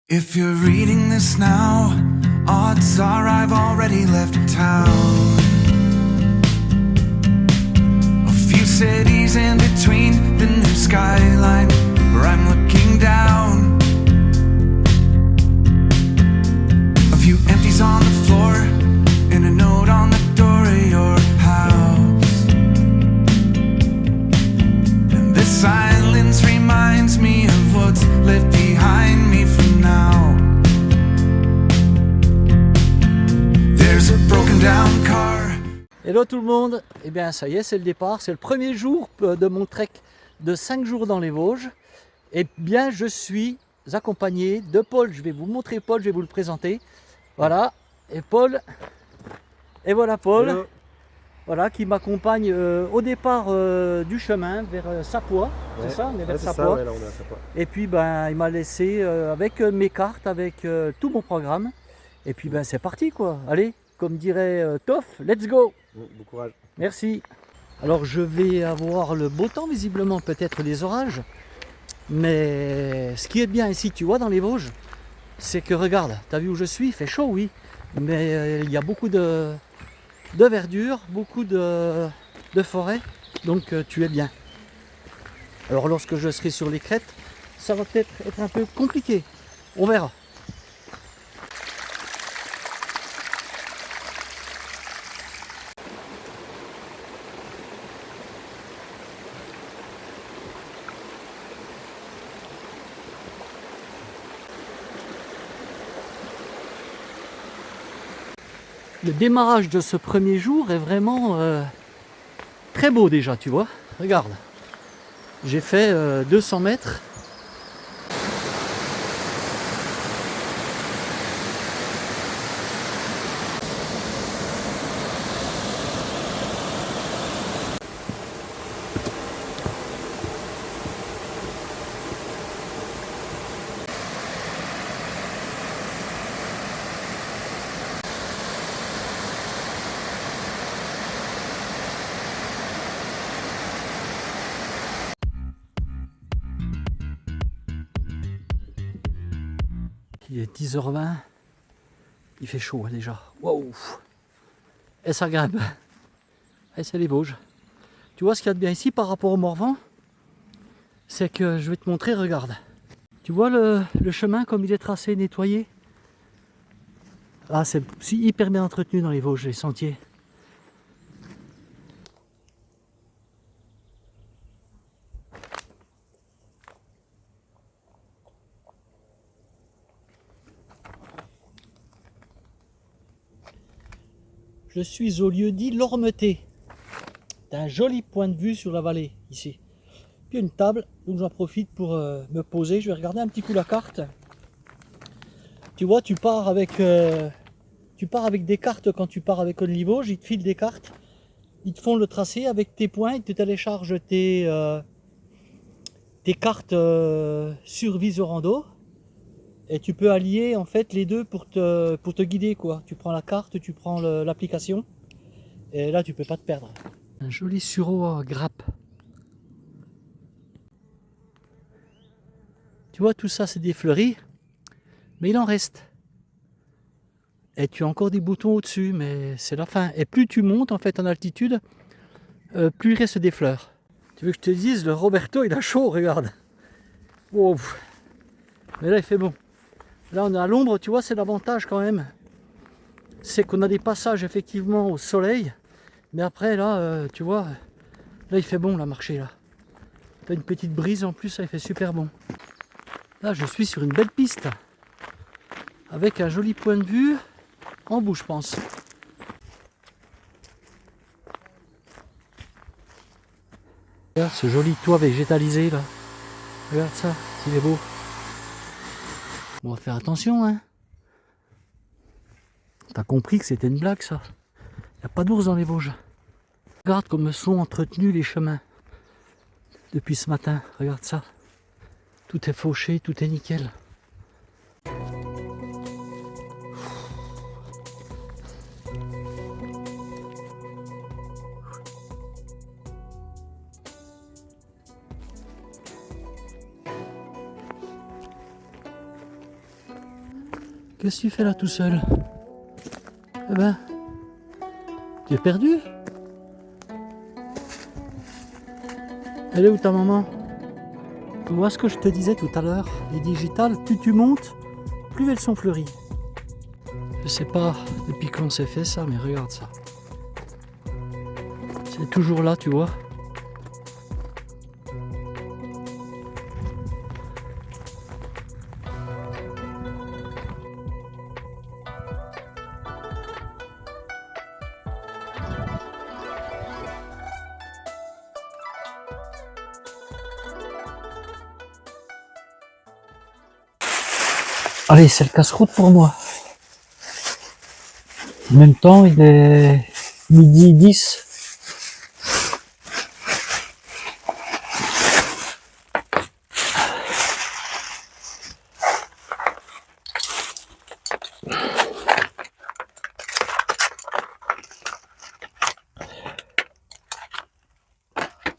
If you're reading this now, odds are I've already left town. A few cities in between, the new skyline where I'm looking down. A few empties on the floor and a note on the door of your house. And this silence reminds me of what's left behind me for now. There's a broken down car. Hello tout le monde, et bien ça y est, c'est le départ, c'est le premier jour de mon trek de 5 jours dans les Vosges. Et bien je suis accompagné de Paul, je vais vous montrer Paul, je vais vous le présenter. Voilà, et Paul, et voilà Paul, Hello. voilà, qui m'accompagne au départ du chemin vers Sapois, Ouais. c'est ça, on est vers Ouais, c'est ça, Sapois. ouais, là on est à Sapois. Et puis ben, il m'a laissé avec mes cartes, avec tout mon programme. Et puis ben c'est parti quoi, allez, comme dirait Toff, let's go. Bon courage. Merci. Alors je vais avoir le beau temps visiblement, peut-être les orages. Mais ce qui est bien ici, tu vois, dans les Vosges, c'est que regarde, t'as vu où je suis, il fait chaud oui, mais il y a beaucoup de verdure, beaucoup de forêt, donc tu es bien. Alors lorsque je serai sur les crêtes, ça va peut-être être un peu compliqué, on verra. Le démarrage de ce premier jour est vraiment très beau déjà, tu vois. Regarde, j'ai fait 200 mètres. Il est 10h20, il fait chaud déjà. Waouh! Et ça grimpe. Et c'est les Vosges. Tu vois ce qu'il y a de bien ici par rapport au Morvan? C'est que je vais te montrer, regarde. Tu vois le chemin comme il est tracé, nettoyé? Ah, c'est hyper bien entretenu dans les Vosges, les sentiers. Je suis au lieu-dit Lormeté. T'as un joli point de vue sur la vallée, ici. Puis une table, donc j'en profite pour me poser. Je vais regarder un petit coup la carte. Tu vois, tu pars avec des cartes quand tu pars avec Only Vosges. Ils te filent des cartes. Ils te font le tracé avec tes points. Ils te téléchargent tes cartes sur Visorando. Et tu peux allier en fait les deux pour te guider quoi. Tu prends la carte, tu prends l'application et là tu peux pas te perdre. Un joli sureau à grappe. Tu vois tout ça c'est des fleuris, mais il en reste. Et tu as encore des boutons au-dessus, mais c'est la fin. Et plus tu montes en fait en altitude, plus il reste des fleurs. Tu veux que je te dise, le Roberto il a chaud, regarde. Wow. Mais là il fait bon. Là on est à l'ombre, tu vois, c'est l'avantage quand même. C'est qu'on a des passages effectivement au soleil. Mais après là, tu vois, là il fait bon la marcher là. T'as une petite brise en plus, ça il fait super bon. Là je suis sur une belle piste. Avec un joli point de vue en bout je pense. Regarde ce joli toit végétalisé là. Regarde ça, s'il est beau. On va faire attention hein. T'as compris que c'était une blague ça. Il n'y a pas d'ours dans les Vosges. Regarde comme sont entretenus les chemins. Depuis ce matin, regarde ça. Tout est fauché, tout est nickel. Qu'est-ce que tu fais là tout seul? Eh ben, tu es perdu? Elle est où ta maman? Tu vois ce que je te disais tout à l'heure? Les digitales, plus tu montes, plus elles sont fleuries. Je sais pas depuis quand c'est fait ça, mais regarde ça. C'est toujours là, tu vois. Allez, c'est le casse-croûte pour moi. En même temps, il est 12h10.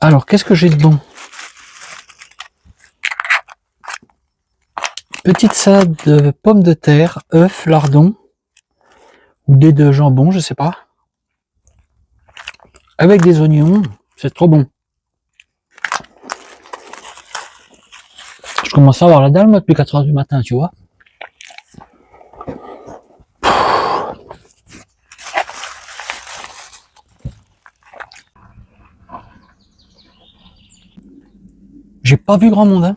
Alors, qu'est-ce que j'ai de bon? Petite salade de pommes de terre, œufs, lardons, ou des de jambon, je sais pas. Avec des oignons, c'est trop bon. Je commence à avoir la dalle, moi, depuis 4h du matin, tu vois. J'ai pas vu grand monde, hein.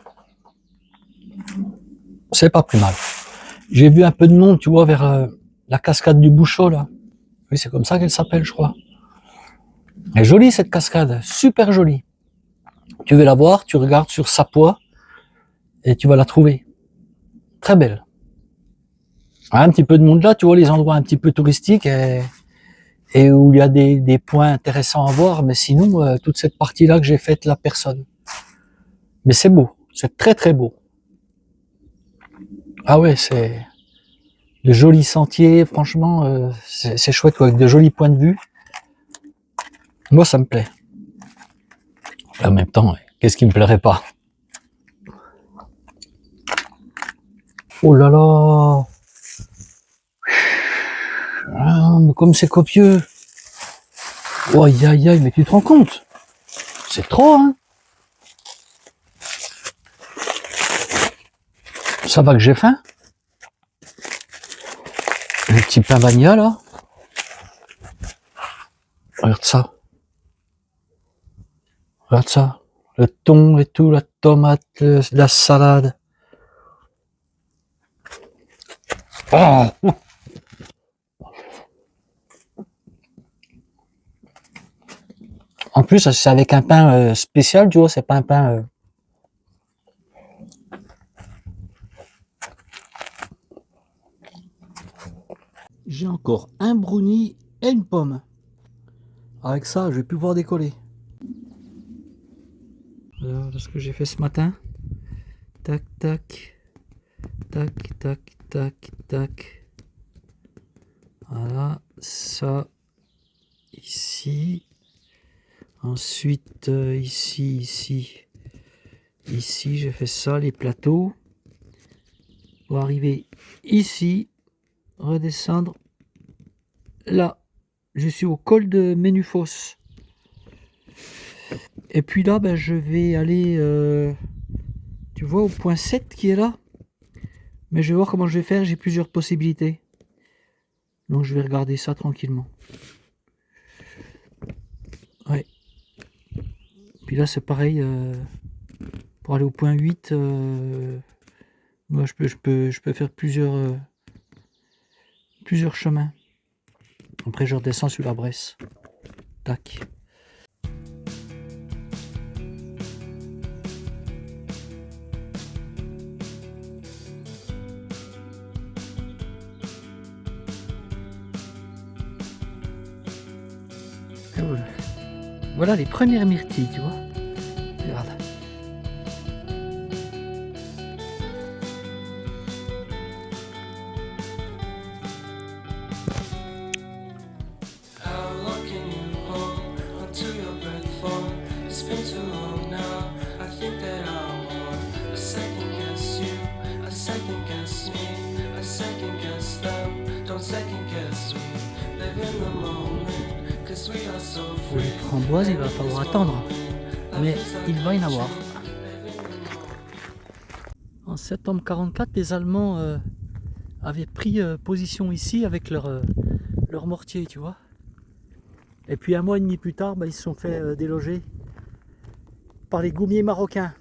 C'est pas plus mal. J'ai vu un peu de monde, tu vois, vers la cascade du Bouchot, là. Oui, c'est comme ça qu'elle s'appelle, je crois. Elle est jolie, cette cascade. Super jolie. Tu veux la voir, tu regardes sur Sapois et tu vas la trouver. Très belle. Un petit peu de monde là, tu vois, les endroits un petit peu touristiques et où il y a des points intéressants à voir, mais sinon, toute cette partie-là que j'ai faite, là, personne. Mais c'est beau. C'est très très beau. Ah ouais, c'est de jolis sentiers, franchement, c'est chouette, quoi, avec de jolis points de vue. Moi, ça me plaît. En même temps, qu'est-ce qui me plairait pas? Oh là là! Ah, mais comme c'est copieux! Oh aïe aïe aïe, mais tu te rends compte? C'est trop, hein? Ça va que j'ai faim? Le petit pain bagna, là. Regarde ça. Regarde ça. Le thon et tout, la tomate, la salade. Oh. En plus, c'est avec un pain spécial, tu vois, c'est pas un pain... J'ai encore un brownie et une pomme. Avec ça, je vais plus pouvoir décoller. Voilà ce que j'ai fait ce matin. Tac, tac. Tac, tac, tac, tac. Voilà, ça. Ici. Ensuite, ici. Ici, j'ai fait ça, les plateaux. Pour arriver ici. Redescendre. Là. Je suis au col de Ménufos. Et puis là, ben, je vais aller, tu vois, au point 7 qui est là. Mais je vais voir comment je vais faire, j'ai plusieurs possibilités. Donc je vais regarder ça tranquillement. Ouais. Puis là, c'est pareil, pour aller au point 8, moi je peux faire plusieurs chemins. Après, je redescends sur la Bresse. Tac. Voilà les premières myrtilles, tu vois. Regarde. How long can you hold onto your breath for? It's been too long now. I think that I want a second guess you, a second guess me, a second guess them, don't second guess me. Live in the moment, 'cause we are so Pour les free. framboises, il va falloir attendre. Mais il va y en avoir. En septembre 44, les Allemands avaient pris position ici avec leur mortier, tu vois. Et puis un mois et demi plus tard, ils se sont fait déloger par les goumiers marocains.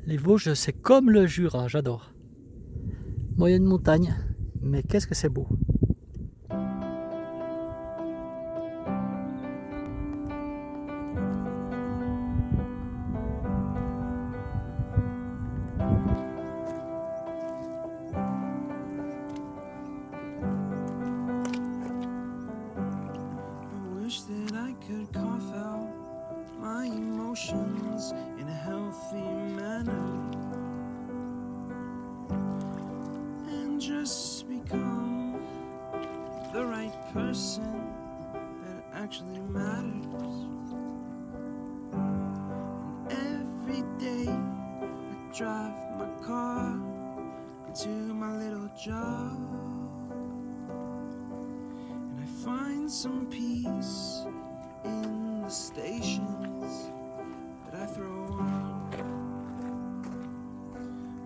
Les Vosges, c'est comme le Jura, j'adore. Moyenne montagne, mais qu'est-ce que c'est beau. I wish that I could cough out my emotions in a healthy manner and just become the right person that actually matters. And every day I drive my car to my little job. Find some peace in the stations that I throw on.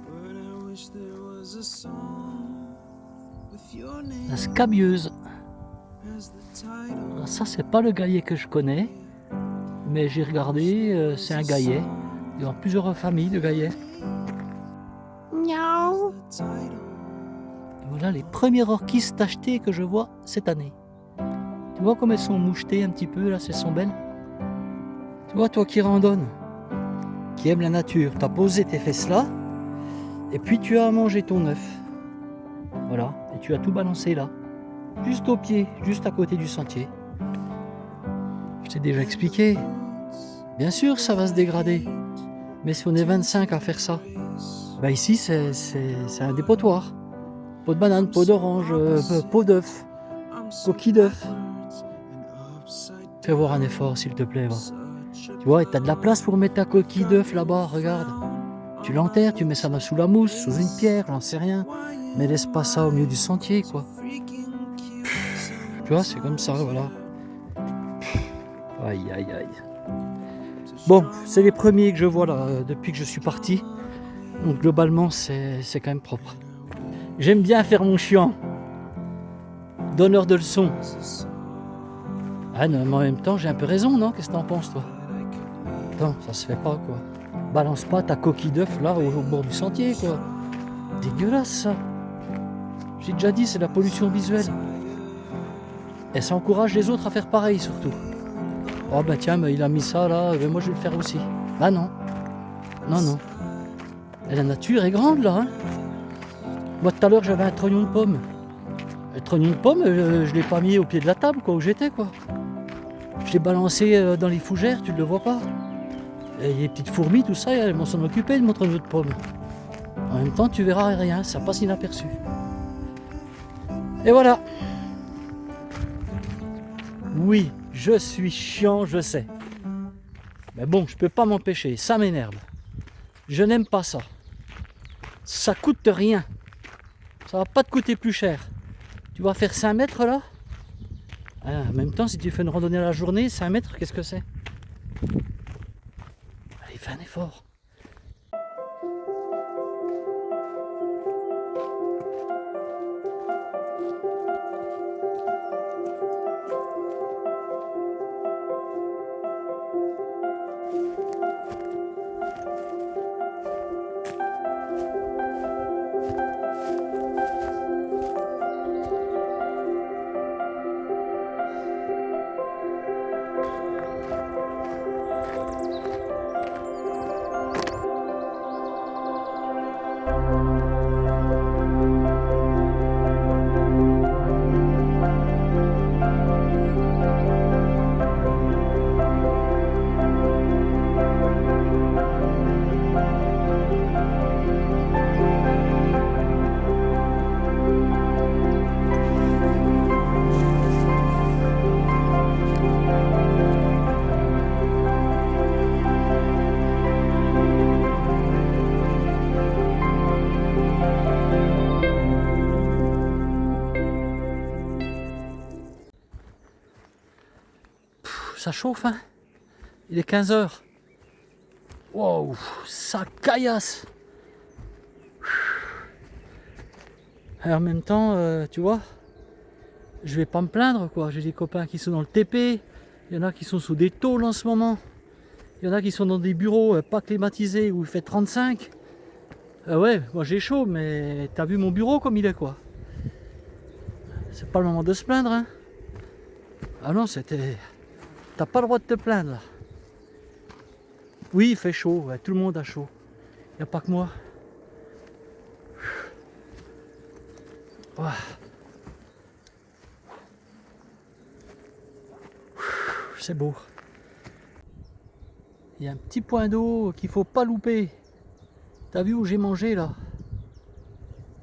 But I wish there was a song with your name La scabieuse. as the title. Alors ça, c'est pas le gaillet que je connais, mais j'ai regardé, c'est un gaillet. Il y a plusieurs familles de gaillets. Miaou. The title. Voilà les premières orchis tachetées que je vois cette année. Tu vois comme elles sont mouchetées un petit peu, là, elles sont belles. Tu vois, toi qui randonnes, qui aime la nature, tu as posé tes fesses là, et puis tu as mangé ton œuf. Voilà, et tu as tout balancé là, juste au pied, juste à côté du sentier. Je t'ai déjà expliqué. Bien sûr, ça va se dégrader, mais si on est 25 à faire ça, ici c'est un dépotoir. Pot de banane, pot d'orange, pot d'œuf, coquille d'œuf. Fais voir un effort, s'il te plaît, va. Tu vois, tu as de la place pour mettre ta coquille d'œuf là-bas, regarde. Tu l'enterres, tu mets ça sous la mousse, sous une pierre, j'en sais rien. Mais laisse pas ça au milieu du sentier, quoi. Tu vois, c'est comme ça, voilà. Aïe, aïe, aïe. Bon, c'est les premiers que je vois là, depuis que je suis parti. Donc globalement, c'est quand même propre. J'aime bien faire mon chiant. Donneur de leçons. Ah non, mais en même temps, j'ai un peu raison, non? Qu'est-ce que t'en penses, toi? Non, ça se fait pas, quoi. Balance pas ta coquille d'œuf, là, au bord du sentier, quoi. Dégueulasse, ça. J'ai déjà dit, c'est la pollution visuelle. Et ça encourage les autres à faire pareil, surtout. Oh, bah tiens, il a mis ça, là, moi, je vais le faire aussi. Ah non. Non, non. Et la nature est grande, là, hein. Moi, tout à l'heure, j'avais un trognon de pomme. Le trognon de pomme, je l'ai pas mis au pied de la table, quoi, où j'étais, quoi. Je l'ai balancé dans les fougères, tu ne le vois pas. Et les petites fourmis, tout ça, elles vont s'en occuper de mon trognon de pomme. En même temps, tu verras rien, ça passe inaperçu. Et voilà. Oui, je suis chiant, je sais. Mais bon, je peux pas m'empêcher, ça m'énerve. Je n'aime pas ça. Ça coûte rien. Ça va pas te coûter plus cher. Tu vas faire 5 mètres là. En même temps, si tu fais une randonnée à la journée, 5 mètres, qu'est-ce que c'est? Allez, fais un effort. ça chauffe, hein. Il est 15 h. Wow, ça caillasse. Et en même temps, tu vois, je vais pas me plaindre, quoi. J'ai des copains qui sont dans le TP, il y en a qui sont sous des tôles en ce moment, il y en a qui sont dans des bureaux pas climatisés où il fait 35. Ouais, moi j'ai chaud, mais t'as vu mon bureau comme il est, quoi. C'est pas le moment de se plaindre, hein. Ah non, c'était... T'as pas le droit de te plaindre, là. Oui, il fait chaud, ouais, tout le monde a chaud. Il n'y a pas que moi. Ouais. C'est beau. Il y a un petit point d'eau qu'il faut pas louper. T'as vu où j'ai mangé là?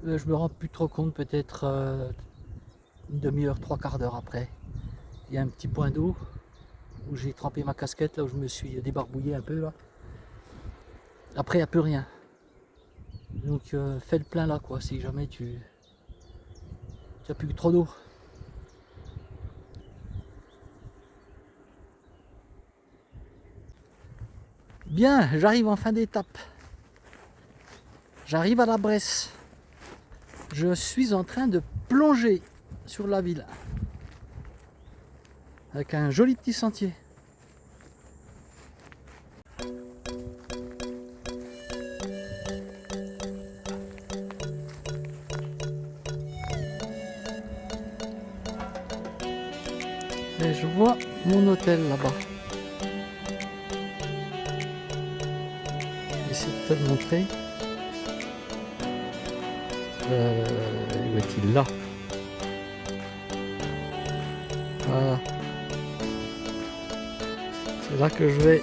Je me rends plus trop compte, peut-être une demi-heure, trois quarts d'heure après. Il y a un petit point d'eau où j'ai trempé ma casquette, là où je me suis débarbouillé un peu là. Après il n'y a plus rien. Donc fais le plein là, quoi, si jamais tu n'as plus trop d'eau. Bien, j'arrive en fin d'étape. J'arrive à la Bresse. Je suis en train de plonger sur la ville. Avec un joli petit sentier. Et je vois mon hôtel là-bas. J'essaie de te le montrer. Où est-il là? Voilà. C'est là que je vais.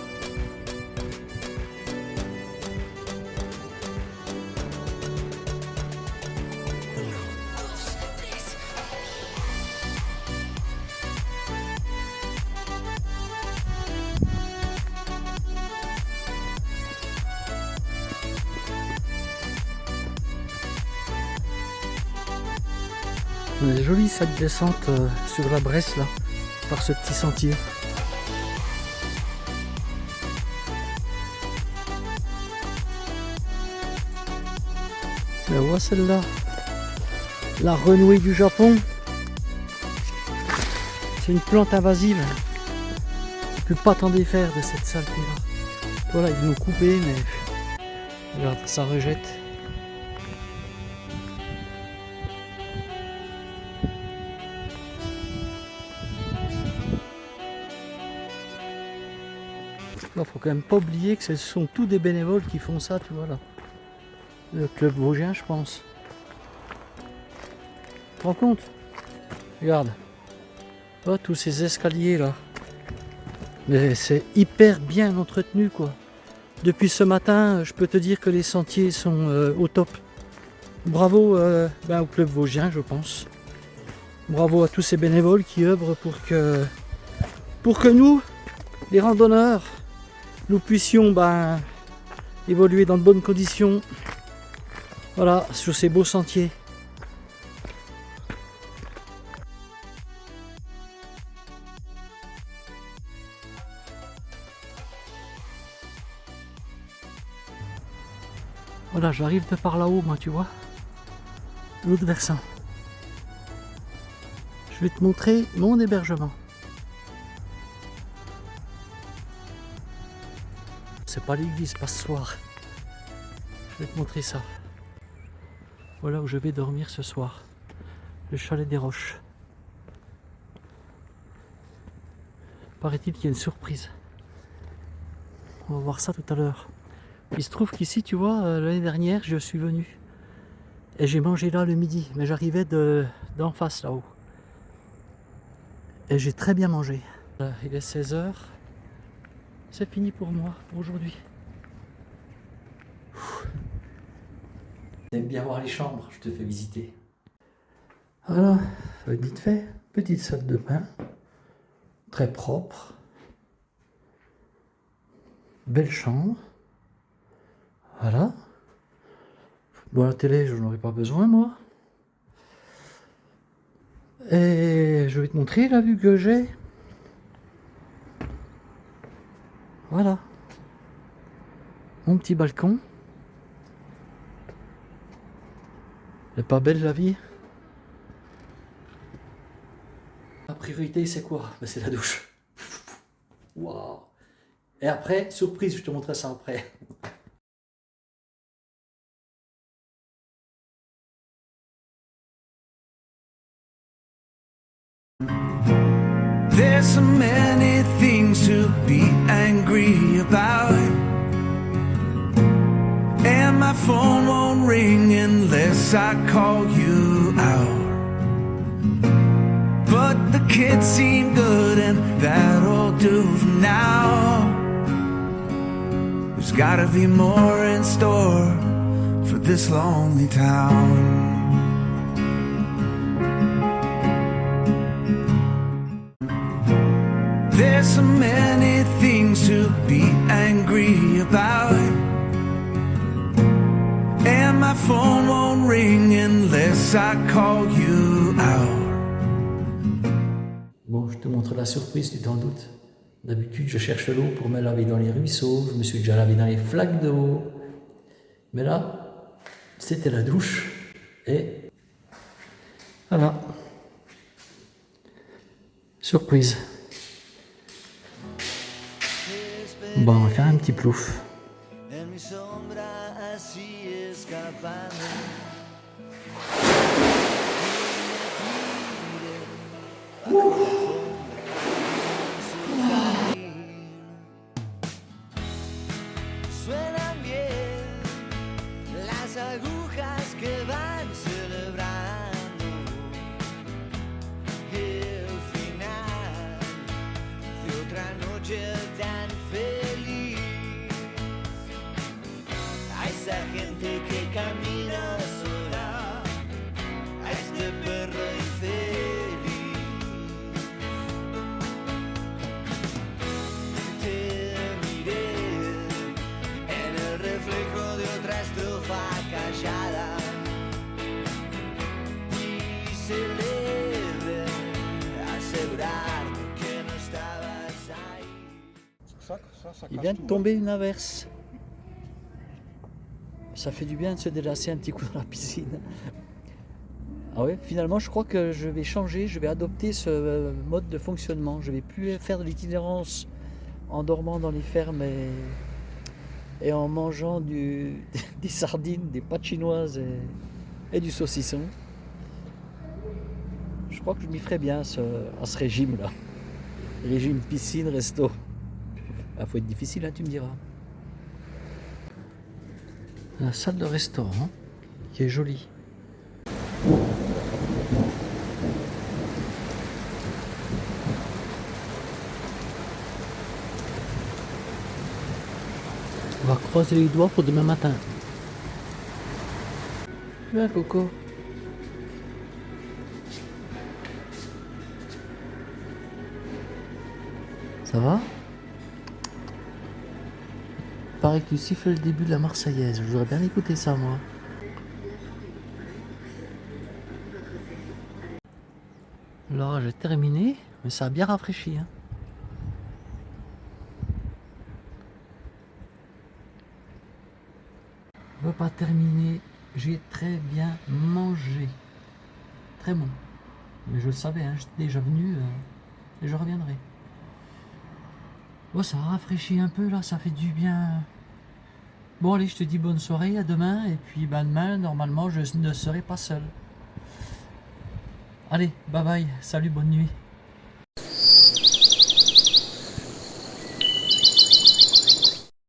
Elle est jolie cette descente sur la Bresse là, par ce petit sentier. Tu la vois celle-là? La renouée du Japon. C'est une plante invasive. Tu peux pas t'en défaire de cette saleté là. Voilà, ils l'ont coupé, mais regarde, ça rejette. Il faut quand même pas oublier que ce sont tous des bénévoles qui font ça, tu vois là. Le club vosgien, je pense. Tu te rends compte? Regarde. Oh, tous ces escaliers là. Mais c'est hyper bien entretenu, quoi. Depuis ce matin, je peux te dire que les sentiers sont au top. Bravo au club vosgien, je pense. Bravo à tous ces bénévoles qui œuvrent pour que nous, les randonneurs, nous puissions évoluer dans de bonnes conditions. Voilà, sur ces beaux sentiers. Voilà, j'arrive de par là-haut, moi, tu vois. L'autre versant. Je vais te montrer mon hébergement. C'est pas l'église, pas ce soir. Je vais te montrer ça. Voilà où je vais dormir ce soir. Le chalet des Roches. Paraît-il qu'il y a une surprise. On va voir ça tout à l'heure. Il se trouve qu'ici, tu vois, l'année dernière, je suis venu. Et j'ai mangé là le midi. Mais j'arrivais d'en face là-haut. Et j'ai très bien mangé. Il est 16 h. C'est fini pour moi, pour aujourd'hui. T'aimes bien voir les chambres, je te fais visiter. Voilà, vite fait, petite salle de bain, très propre, belle chambre, voilà. Bon, la télé, je n'en aurais pas besoin, moi. Et je vais te montrer la vue que j'ai. Voilà. Mon petit balcon. Elle est pas belle la vie? La priorité c'est quoi? Ben, c'est la douche. Waouh! Et après, surprise, je te montrerai ça après. There's so many things to be angry about, and my phone won't ring unless I call you out. But the kids seem good and that'll do for now. There's gotta be more in store for this lonely town. There's so many things to be angry about, and my phone won't ring unless I call you out. Bon, je te montre la surprise, tu t'en doutes. D'habitude, je cherche l'eau pour me laver dans les ruisseaux, je me suis déjà lavé dans les flaques d'eau. Mais là, c'était la douche, et voilà. Surprise. Bon, on va faire un petit plouf. Suenan bien las agujas que van celebrando el final de otra noche tan feliz. A esa gente que camina sola, a este perro infeliz. Te miré en el reflejo de otra estrofa callada y celebré asegurar que no estabas ahí. Il vient de tomber une averse. Ça fait du bien de se délasser un petit coup dans la piscine. Ah ouais, finalement je crois que je vais changer, je vais adopter ce mode de fonctionnement. Je vais plus faire de l'itinérance en dormant dans les fermes et en mangeant des sardines, des pâtes chinoises et du saucisson. Je crois que je m'y ferais bien à ce régime-là. Régime piscine, resto. Il faut être difficile, hein, tu me diras. La salle de restaurant qui est jolie. On va croiser les doigts pour demain matin. Viens, Coco. Ça va? Il paraît que tu siffles le début de la Marseillaise. Je voudrais bien écouter ça, moi. L'orage est terminé, mais ça a bien rafraîchi. Hein. Repas terminé. J'ai très bien mangé. Très bon. Mais je le savais, hein, j'étais déjà venu et je reviendrai. Bon, ça a rafraîchi un peu là, ça fait du bien. Bon allez, je te dis bonne soirée, à demain. Et puis ben, demain, normalement, je ne serai pas seul. Allez, bye bye, salut, bonne nuit.